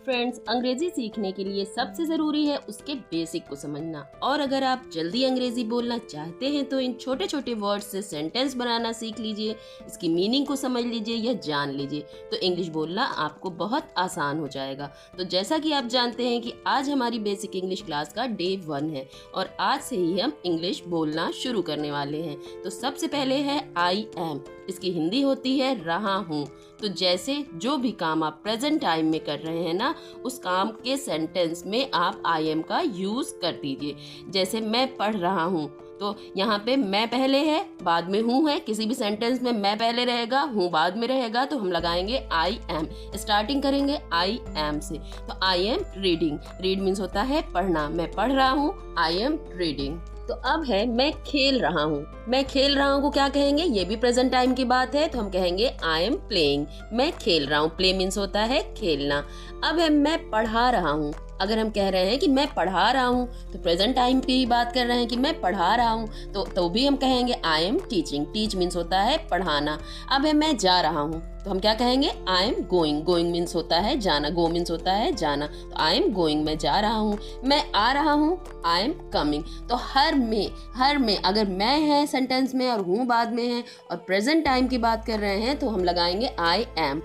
Friends, अंग्रेजी सीखने के लिए सबसे ज़रूरी है उसके बेसिक को समझना। और अगर आप जल्दी अंग्रेजी बोलना चाहते हैं तो इन छोटे छोटे वर्ड्स से सेंटेंस बनाना सीख लीजिए, इसकी मीनिंग को समझ लीजिए या जान लीजिए, तो इंग्लिश बोलना आपको बहुत आसान हो जाएगा। तो जैसा कि आप जानते हैं कि आज हमारी बेसिक इंग्लिश क्लास का डे 1 है और आज से ही हम इंग्लिश बोलना शुरू करने वाले हैं। तो सबसे पहले है आई एम, इसकी हिंदी होती है रहा हूँ। तो जैसे जो भी काम आप प्रेजेंट टाइम में कर रहे हैं ना, उस काम के सेंटेंस में आप आई एम का यूज कर दीजिए। जैसे मैं पढ़ रहा हूँ, तो यहाँ पे मैं पहले है, बाद में हूँ है। किसी भी सेंटेंस में मैं पहले रहेगा, हूँ बाद में रहेगा, तो हम लगाएंगे आई एम। स्टार्टिंग करेंगे आई एम से। तो I am reading, read means होता है पढ़ना, मैं पढ़ रहा हूँ, आई एम रीडिंग। तो अब है मैं खेल रहा हूँ। मैं खेल रहा हूँ को क्या कहेंगे, ये भी प्रेजेंट टाइम की बात है, तो हम कहेंगे आई एम प्लेइंग। मैं खेल रहा हूँ, प्ले मीन्स होता है खेलना। अब है मैं पढ़ा रहा हूँ। अगर हम कह रहे हैं कि मैं पढ़ा रहा हूँ तो प्रेजेंट टाइम की बात कर रहे हैं कि मैं पढ़ा रहा हूँ, तो भी हम कहेंगे I am teaching. Teach means होता है पढ़ाना। अब है मैं जा रहा हूँ, तो हम क्या कहेंगे आई एम गोइंग। गोइंग मीन्स होता है जाना, गो मीन्स होता है जाना, तो आई एम गोइंग, मैं जा रहा हूँ। मैं आ रहा हूँ, आई एम कमिंग। तो हर में अगर मैं है सेंटेंस में और हूँ बाद में है और प्रेजेंट टाइम की बात कर रहे हैं तो हम लगाएंगे आई एम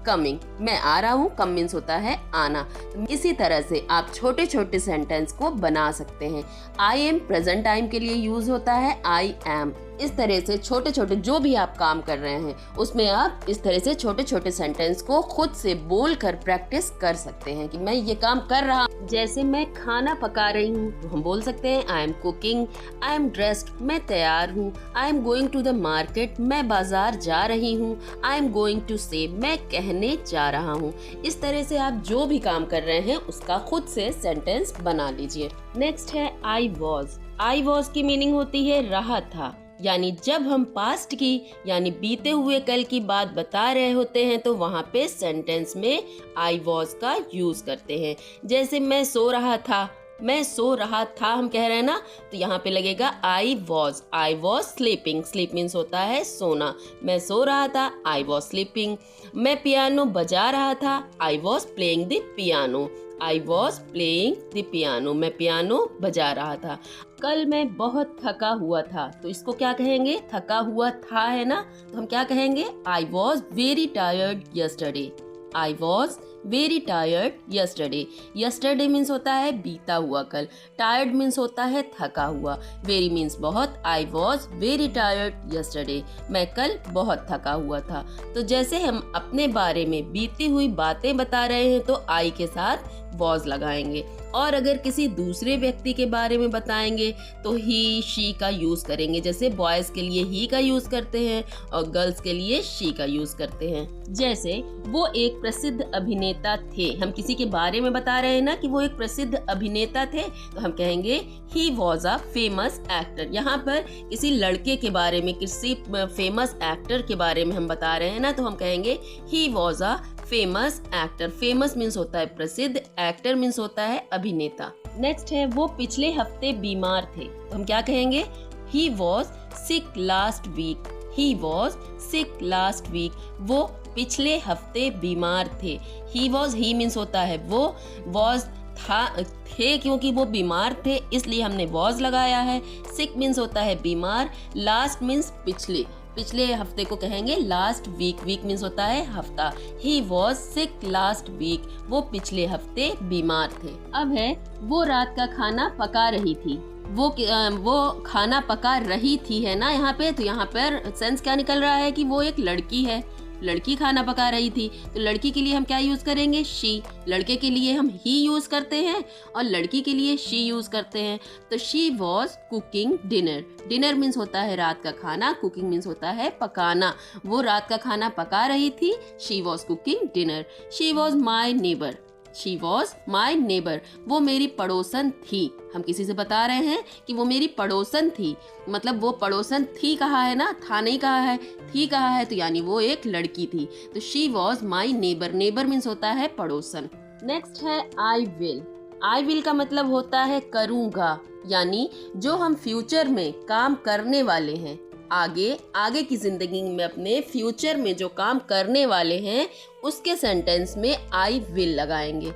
कमिंग। मैं आ रहा हूँ, कम मीन्स होता है आना। तो इसी तरह से आप छोटे छोटे सेंटेंस को बना सकते हैं। आई एम प्रेजेंट टाइम के लिए यूज होता है आई एम। इस तरह से छोटे छोटे जो भी आप काम कर रहे हैं उसमें आप इस तरह से छोटे छोटे सेंटेंस को खुद से बोलकर प्रैक्टिस कर सकते हैं कि मैं ये काम कर रहा हूँ। जैसे मैं खाना पका रही हूँ तो हम बोल सकते हैं I am cooking. I am dressed, मैं तैयार हूँ। I am going to the market, मैं बाजार जा रही हूँ। आई एम गोइंग टू से, मैं कहने जा रहा हूँ। इस तरह से आप जो भी काम कर रहे हैं उसका खुद से सेंटेंस बना लीजिए। नेक्स्ट है आई वॉज। आई वॉज की मीनिंग होती है रहा था, यानी जब हम पास्ट की यानी बीते हुए कल की बात बता रहे होते हैं तो वहाँ पे सेंटेंस में आई वॉज का यूज करते हैं। जैसे मैं सो रहा था, मैं सो रहा था हम कह रहे हैं ना, तो यहाँ पे लगेगा I was sleeping. Sleep means होता है सोना। मैं सो रहा था, आई वॉज स्लीपिंग। मैं पियानो बजा रहा था, I was playing the piano. I was playing the piano, मैं पियानो बजा रहा था। कल मैं बहुत थका हुआ था, तो इसको क्या कहेंगे, थका हुआ था है ना, तो हम क्या कहेंगे I was very tired yesterday. I was very tired yesterday. Yesterday means होता है बीता हुआ कल, टायर्ड मीन्स होता है थका हुआ, वेरी मीन्स बहुत। I was very tired yesterday, मैं कल बहुत थका हुआ था। तो जैसे हम अपने बारे में बीती हुई बातें बता रहे हैं तो आई के साथ वॉज लगाएंगे, और अगर किसी दूसरे व्यक्ति के बारे में बताएंगे तो ही शी का यूज करेंगे। जैसे बॉयज के लिए ही का यूज करते हैं और गर्ल्स के लिए शी का यूज करते हैं। जैसे वो एक प्रसिद्ध अभिनेता थे, हम किसी के बारे में बता रहे हैं ना कि वो एक प्रसिद्ध अभिनेता थे, तो हम कहेंगे he was a famous actor. यहाँ पर किसी लड़के के बारे में, किसी फेमस एक्टर के बारे में हम बता रहे हैं ना, तो हम कहेंगे he was a famous actor. Famous means होता है प्रसिद्ध, एक्टर मीन्स होता है अभिनेता। नेक्स्ट है वो पिछले हफ्ते बीमार थे, तो हम क्या कहेंगे he was sick last week. He was sick last week, वो पिछले हफ्ते बीमार थे। ही वॉज, ही मीन्स होता है वो, वॉज था थे क्योंकि वो बीमार थे इसलिए हमने वॉज लगाया है। सिक मीन्स होता है बीमार, लास्ट मीन्स पिछले, पिछले हफ्ते को कहेंगे लास्ट वीक। वीक मीन्स होता है हफ्ता। He was sick last week, वो पिछले हफ्ते बीमार थे। अब है वो रात का खाना पका रही थी। वो खाना पका रही थी है ना यहाँ पे, तो यहाँ पर सेंस क्या निकल रहा है कि वो एक लड़की है, लड़की खाना पका रही थी। तो लड़की के लिए हम क्या यूज करेंगे, शी। लड़के के लिए हम ही यूज करते हैं और लड़की के लिए शी यूज करते हैं। तो she was cooking dinner. Dinner means होता है रात का खाना, कुकिंग मीन्स होता है पकाना। वो रात का खाना पका रही थी, she was cooking dinner. She was my neighbour. She was my neighbour, वो मेरी पड़ोसन थी। हम किसी से बता रहे हैं कि वो मेरी पड़ोसन थी, मतलब वो पड़ोसन थी कहा है ना, था नहीं कहा है, थी कहा है, तो यानी वो एक लड़की थी। तो she was my neighbour. Neighbour means होता है पड़ोसन। नेक्स्ट है आई विल। आई विल का मतलब होता है करूँगा, यानी जो हम फ्यूचर में काम करने वाले हैं आगे आगे की जिंदगी में अपने फ्यूचर में जो काम करने वाले हैं उसके सेंटेंस में आई विल लगाएंगे।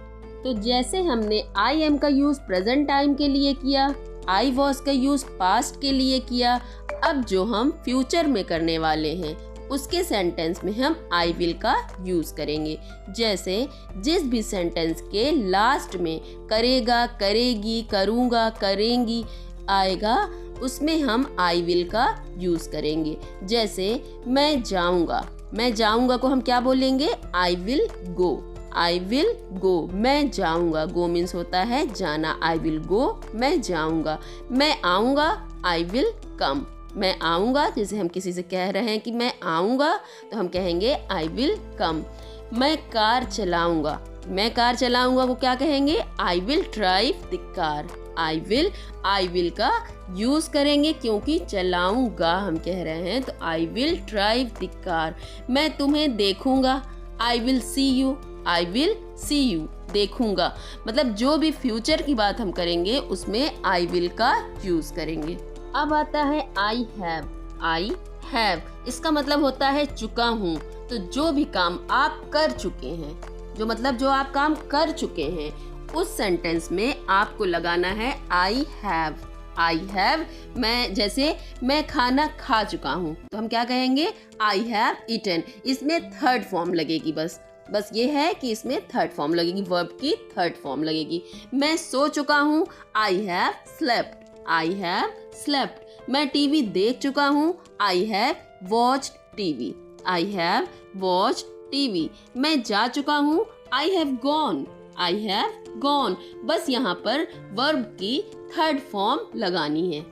तो जैसे हमने आई एम का यूज प्रेजेंट टाइम के लिए किया, आई वॉज का यूज पास्ट के लिए किया, अब जो हम फ्यूचर में करने वाले हैं उसके सेंटेंस में हम आई विल का यूज करेंगे। जैसे जिस भी सेंटेंस के लास्ट में करेगा, करेगी, करूँगा, करेंगी आएगा उसमें हम आई विल का यूज करेंगे। जैसे मैं जाऊँगा को हम क्या बोलेंगे? I will go. I will go, मैं जाऊँगा। गो मीन्स होता है जाना। आई विल गो, मैं जाऊँगा। मैं आऊँगा, आई विल कम। मैं आऊँगा, जैसे हम किसी से कह रहे हैं कि मैं आऊँगा तो हम कहेंगे आई विल कम। मैं कार चलाऊँगा को क्या कहेंगे? I will drive the car. I will का यूज करेंगे क्योंकि चलाऊँगा हम कह रहे हैं, तो I will drive the car. मैं तुम्हें देखूँगा, I will see you. I will see you, देखूंगा। मतलब जो भी फ्यूचर की बात हम करेंगे उसमें आई विल का यूज करेंगे। अब आता है आई हैव। इसका मतलब होता है चुका हूँ। तो जो भी काम आप कर चुके हैं, जो आप काम कर चुके हैं उस सेंटेंस में आपको लगाना है आई हैव। मैं खाना खा चुका हूँ तो हम क्या कहेंगे? I have eaten. इसमें थर्ड फॉर्म लगेगी। बस ये है कि इसमें थर्ड फॉर्म लगेगी, वर्ब की थर्ड फॉर्म लगेगी। मैं सो चुका हूँ, आई हैव स्लेप्ट। मैं टीवी देख चुका हूँ, आई हैव वॉच्ड टीवी। मैं जा चुका हूँ, आई हैव गॉन। बस यहाँ पर वर्ब की थर्ड फॉर्म लगानी है।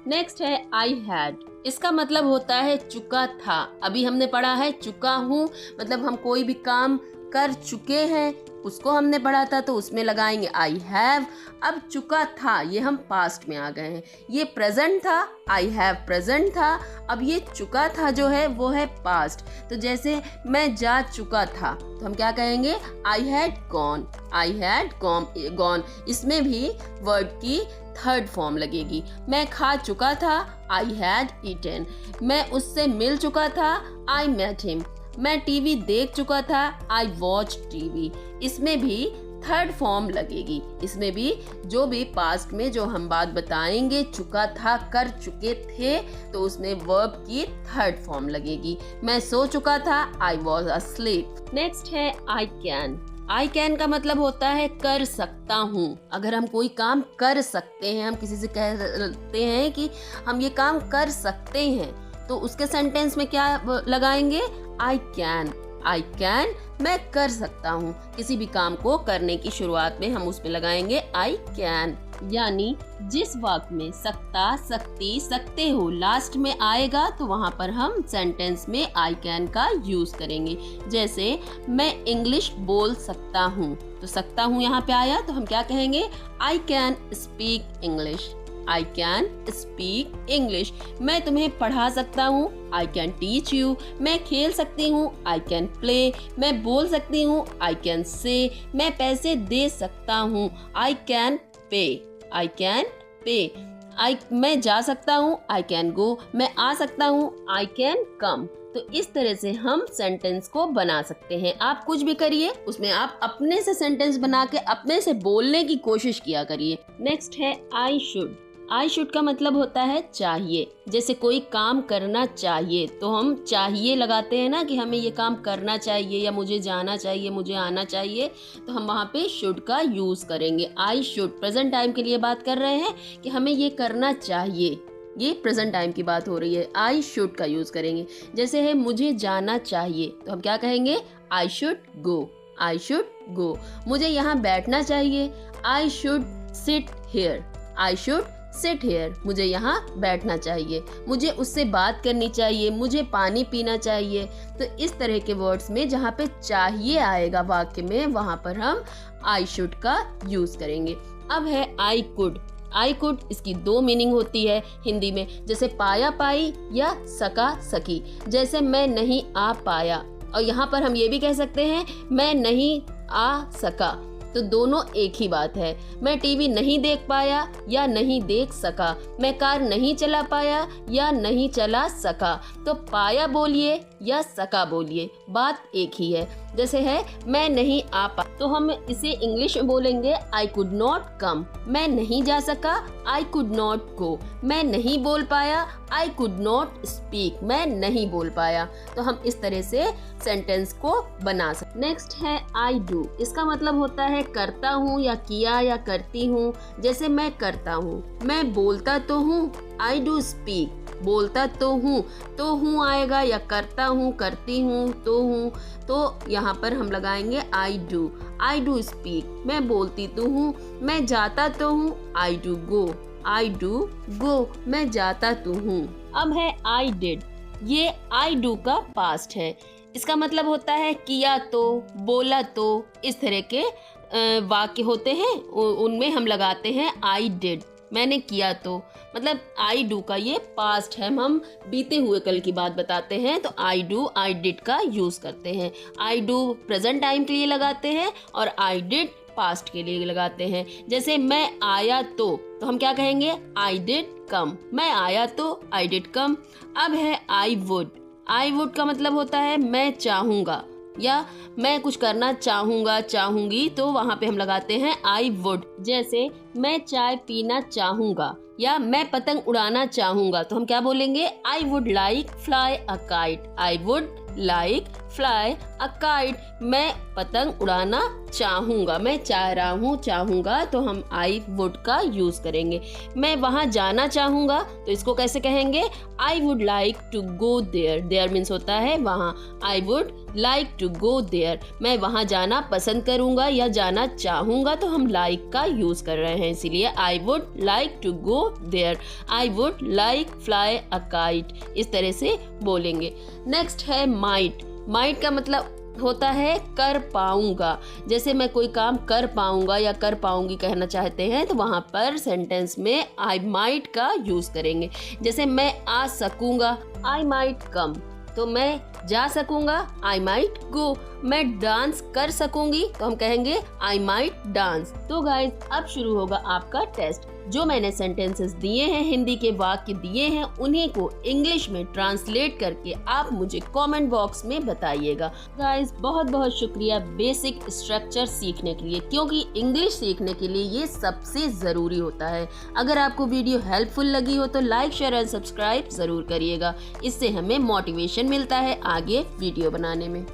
नेक्स्ट है आई हैड। इसका मतलब होता है चुका था। अभी हमने पढ़ा है चुका हूँ, मतलब हम कोई भी काम कर चुके हैं उसको हमने पढ़ा था, तो उसमें लगाएंगे आई हैव। अब चुका था, ये हम पास्ट में आ गए हैं। ये प्रेजेंट था, आई हैव प्रेजेंट था। अब ये चुका था जो है वो है पास्ट। तो जैसे मैं जा चुका था तो हम क्या कहेंगे? I had gone. इसमें भी वर्ड की थर्ड फॉर्म लगेगी। मैं खा चुका था, आई हैड ईटन। मैं उससे मिल चुका था, आई मेट हिम। मैं टीवी देख चुका था, आई वॉच टीवी। इसमें भी थर्ड फॉर्म लगेगी। इसमें भी जो भी पास्ट में जो हम बात बताएंगे, चुका था, कर चुके थे, तो उसमें वर्ब की थर्ड फॉर्म लगेगी। मैं सो चुका था, आई वॉज अस्लीप। नेक्स्ट है आई कैन का मतलब होता है कर सकता हूँ। अगर हम कोई काम कर सकते हैं, हम किसी से कहते हैं कि हम ये काम कर सकते हैं, तो उसके सेंटेंस में क्या लगाएंगे? आई कैन, मैं कर सकता हूँ। किसी भी काम को करने की शुरुआत में हम उसमें लगाएंगे आई कैन। यानी जिस वाक्य में सकता, सकती, सकते हो लास्ट में आएगा तो वहाँ पर हम सेंटेंस में आई कैन का यूज करेंगे। जैसे मैं इंग्लिश बोल सकता हूँ, तो सकता हूँ यहाँ पे आया तो हम क्या कहेंगे? I can speak English. मैं तुम्हें पढ़ा सकता हूँ, आई कैन टीच यू। मैं खेल सकती हूँ, आई कैन प्ले। मैं बोल सकती हूँ, आई कैन से। मैं पैसे दे सकता हूँ, आई कैन पे। मैं जा सकता हूँ, आई कैन गो। मैं आ सकता हूँ, आई कैन कम। तो इस तरह से हम सेंटेंस को बना सकते हैं। आप कुछ भी करिए, उसमें आप अपने से सेंटेंस बना के अपने से बोलने की कोशिश किया करिए। नेक्स्ट है आई शुड का मतलब होता है चाहिए। जैसे कोई काम करना चाहिए तो हम चाहिए लगाते हैं ना, कि हमें ये काम करना चाहिए, या मुझे जाना चाहिए, मुझे आना चाहिए, तो हम वहाँ पे शुड का यूज करेंगे। आई शुड प्रेजेंट टाइम के लिए बात कर रहे हैं कि हमें ये करना चाहिए, ये प्रेजेंट टाइम की बात हो रही है। आई शुड का यूज करेंगे। जैसे है मुझे जाना चाहिए तो हम क्या कहेंगे? I should go. मुझे यहाँ बैठना चाहिए, आई शुड सिट हियर। मुझे यहाँ बैठना चाहिए। मुझे उससे बात करनी चाहिए, मुझे पानी पीना चाहिए। तो इस तरह के वर्ड्स में जहाँ पे चाहिए आएगा वाक्य में, वहाँ पर हम आई शुड का यूज करेंगे। अब है आई कुड। इसकी दो मीनिंग होती है हिंदी में, जैसे पाया, पाई, या सका, सकी। जैसे मैं नहीं आ पाया, और यहाँ पर हम ये भी कह सकते हैं मैं नहीं आ सका। तो दोनों एक ही बात है। मैं टीवी नहीं देख पाया या नहीं देख सका, मैं कार नहीं चला पाया या नहीं चला सका। तो पाया बोलिए या सका बोलिए, बात एक ही है। जैसे है मैं नहीं आ पा, तो हम इसे इंग्लिश में बोलेंगे आई कुड नॉट कम। मैं नहीं जा सका, आई कुड नॉट गो। मैं नहीं बोल पाया, आई कुड नॉट स्पीक। मैं नहीं बोल पाया। तो हम इस तरह से सेंटेंस को बना सकते। नेक्स्ट है आई डू। इसका मतलब होता है करता हूँ या किया या करती हूँ। जैसे मैं करता हूँ, मैं बोलता तो हूँ, आई डू स्पीक। बोलता तो हूँ आएगा, या करता हूँ, करती हूँ, तो यहाँ पर हम लगाएंगे आई डू स्पीक। मैं बोलती तो हूँ, मैं जाता तो हूँ, आई डू गो। मैं जाता तो हूँ। अब है आई डिड। ये आई डू का पास्ट है। इसका मतलब होता है किया तो, बोला तो, इस तरह के वाक्य होते हैं, उनमें हम लगाते हैं आई डिड। मैंने किया तो, मतलब आई डू का ये पास्ट है। हम बीते हुए कल की बात बताते हैं तो आई डू आई डिड का यूज करते हैं। आई डू प्रेजेंट टाइम के लिए लगाते हैं और आई डिड पास्ट के लिए लगाते हैं। जैसे मैं आया तो हम क्या कहेंगे, आई डिड कम। मैं आया तो आई डिड कम। अब है आई वुड। आई वुड का मतलब होता है मैं चाहूँगा या मैं कुछ करना चाहूँगा, चाहूँगी, तो वहाँ पे हम लगाते हैं आई वुड। जैसे मैं चाय पीना चाहूँगा या मैं पतंग उड़ाना चाहूँगा, तो हम क्या बोलेंगे, आई would like fly a kite. I would like fly a kite. मैं पतंग उड़ाना चाहूँगा, मैं चाह रहा हूँ, चाहूँगा, तो हम आई वुड का यूज़ करेंगे। मैं वहाँ जाना चाहूँगा, तो इसको कैसे कहेंगे, I would like to go there. There means होता है वहाँ। I would like to go there. मैं वहाँ जाना पसंद करूँगा या जाना चाहूँगा, तो हम लाइक का यूज़ कर रहे हैं, इसीलिए I would like to go there. I would like fly a kite, इस तरह से बोलेंगे। नेक्स्ट है माइट। माइट का मतलब होता है कर पाऊंगा। जैसे मैं कोई काम कर पाऊंगा या कर पाऊंगी कहना चाहते हैं, तो वहाँ पर सेंटेंस में आई माइट का यूज करेंगे। जैसे मैं आ सकूंगा, आई माइट कम। तो मैं जा सकूंगा, आई माइट गो। मैं डांस कर सकूंगी, तो हम कहेंगे आई माइट डांस। तो गाइज अब शुरू होगा आपका टेस्ट। जो मैंने सेंटेंसेस दिए हैं, हिंदी के वाक्य दिए हैं, उन्हीं को इंग्लिश में ट्रांसलेट करके आप मुझे कमेंट बॉक्स में बताइएगा। गाइज बहुत बहुत शुक्रिया बेसिक स्ट्रक्चर सीखने के लिए, क्योंकि इंग्लिश सीखने के लिए ये सबसे ज़रूरी होता है। अगर आपको वीडियो हेल्पफुल लगी हो तो लाइक, शेयर एंड सब्सक्राइब ज़रूर करिएगा। इससे हमें मोटिवेशन मिलता है आगे वीडियो बनाने में।